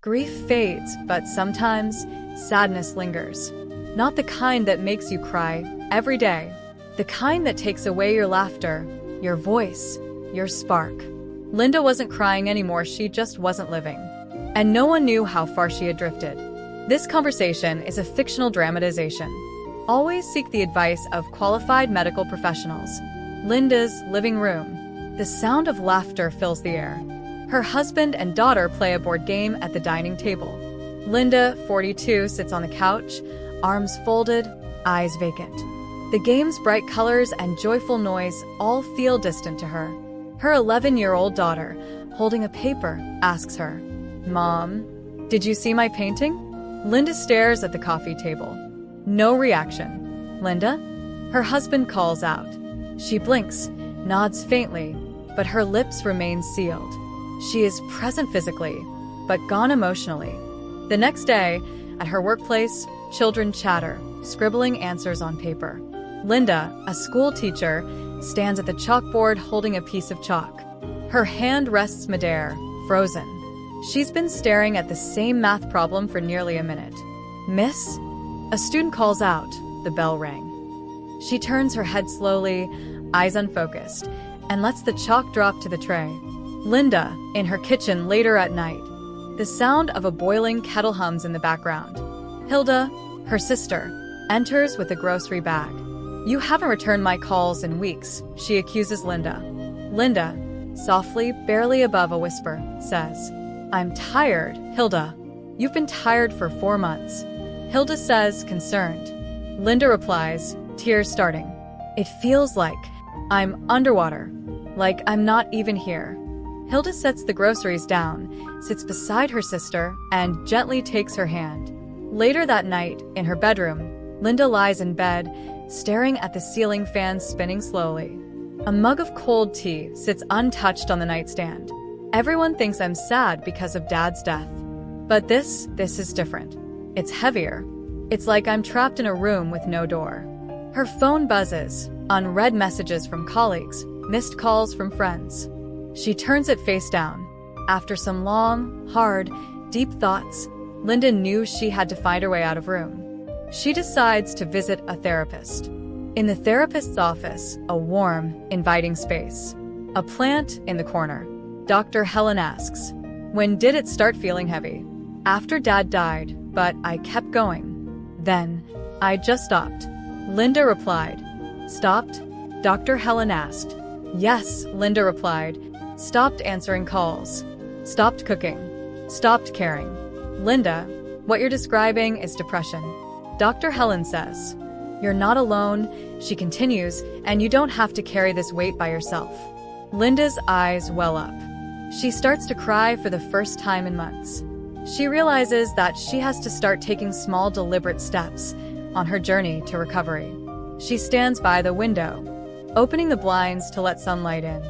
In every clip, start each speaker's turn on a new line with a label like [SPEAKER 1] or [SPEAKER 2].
[SPEAKER 1] Grief fades, but sometimes sadness lingers. Not the kind that makes you cry every day. The kind that takes away your laughter, your voice, your spark. Linda wasn't crying anymore, she just wasn't living. And no one knew how far she had drifted. This conversation is a fictional dramatization. Always seek the advice of qualified medical professionals. Linda's living room. The sound of laughter fills the air. Her husband and daughter play a board game at the dining table. Linda, 42, sits on the couch, arms folded, eyes vacant. The game's bright colors and joyful noise all feel distant to her. Her 11-year-old daughter, holding a paper, asks her, "Mom, did you see my painting?" Linda stares at the coffee table. No reaction. "Linda?" Her husband calls out. She blinks, nods faintly, but her lips remain sealed. She is present physically, but gone emotionally. The next day, at her workplace, children chatter, scribbling answers on paper. Linda, a school teacher, stands at the chalkboard holding a piece of chalk. Her hand rests midair, frozen. She's been staring at the same math problem for nearly a minute. "Miss?" A student calls out. The bell rang. She turns her head slowly, eyes unfocused, and lets the chalk drop to the tray. Linda, in her kitchen later at night. The sound of a boiling kettle hums in the background. Hilda, her sister, enters with a grocery bag. "You haven't returned my calls in weeks," she accuses Linda. Linda, softly, barely above a whisper, says, "I'm tired, Hilda. You've been tired for 4 months." Hilda says, concerned. Linda replies, tears starting, "It feels like I'm underwater, like I'm not even here." Hilda sets the groceries down, sits beside her sister, and gently takes her hand. Later that night, in her bedroom, Linda lies in bed, staring at the ceiling fan spinning slowly. A mug of cold tea sits untouched on the nightstand. "Everyone thinks I'm sad because of Dad's death. But this is different. It's heavier. It's like I'm trapped in a room with no door." Her phone buzzes, unread messages from colleagues, missed calls from friends. She turns it face down. After some long, hard, deep thoughts, Linda knew she had to find her way out of room. She decides to visit a therapist. In the therapist's office, a warm, inviting space. A plant in the corner. Dr. Helen asks, "When did it start feeling heavy?" "After Dad died, but I kept going. Then, I just stopped." Linda replied. "Stopped?" Dr. Helen asked. "Yes," Linda replied. "Stopped answering calls. Stopped cooking. Stopped caring." "Linda, what you're describing is depression." Dr. Helen says. "You're not alone," she continues, "and you don't have to carry this weight by yourself." Linda's eyes well up. She starts to cry for the first time in months. She realizes that she has to start taking small, deliberate steps on her journey to recovery. She stands by the window, opening the blinds to let sunlight in.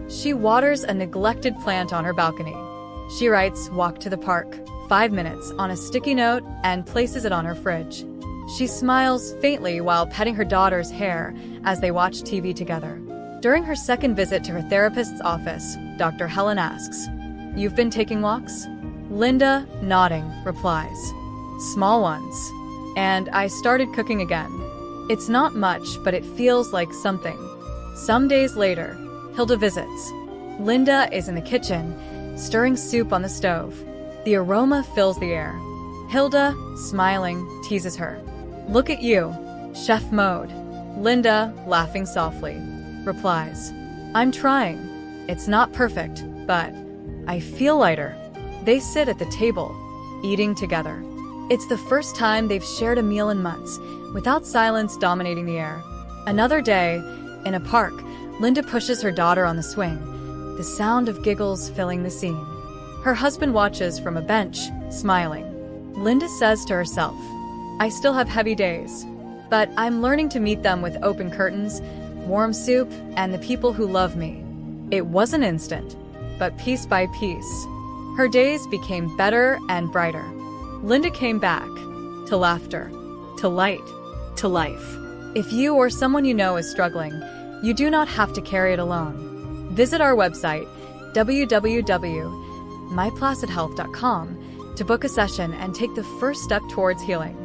[SPEAKER 1] She waters a neglected plant on her balcony. She writes, "Walk to the park, 5 minutes," on a sticky note and places it on her fridge. She smiles faintly while petting her daughter's hair as they watch TV together. During her second visit to her therapist's office, Dr. Helen asks, "You've been taking walks?" Linda, nodding, replies, "Small ones. And I started cooking again. It's not much, but it feels like something." Some days later, Hilda visits. Linda is in the kitchen, stirring soup on the stove. The aroma fills the air. Hilda, smiling, teases her. "Look at you, chef mode." Linda, laughing softly, replies, "I'm trying. It's not perfect, but I feel lighter." They sit at the table, eating together. It's the first time they've shared a meal in months, without silence dominating the air. Another day, in a park, Linda pushes her daughter on the swing, the sound of giggles filling the scene. Her husband watches from a bench, smiling. Linda says to herself, "I still have heavy days, but I'm learning to meet them with open curtains, warm soup, and the people who love me." It wasn't instant, but piece by piece, her days became better and brighter. Linda came back, to laughter, to light, to life. If you or someone you know is struggling, you do not have to carry it alone. Visit our website, www.myplacidhealth.com, to book a session and take the first step towards healing.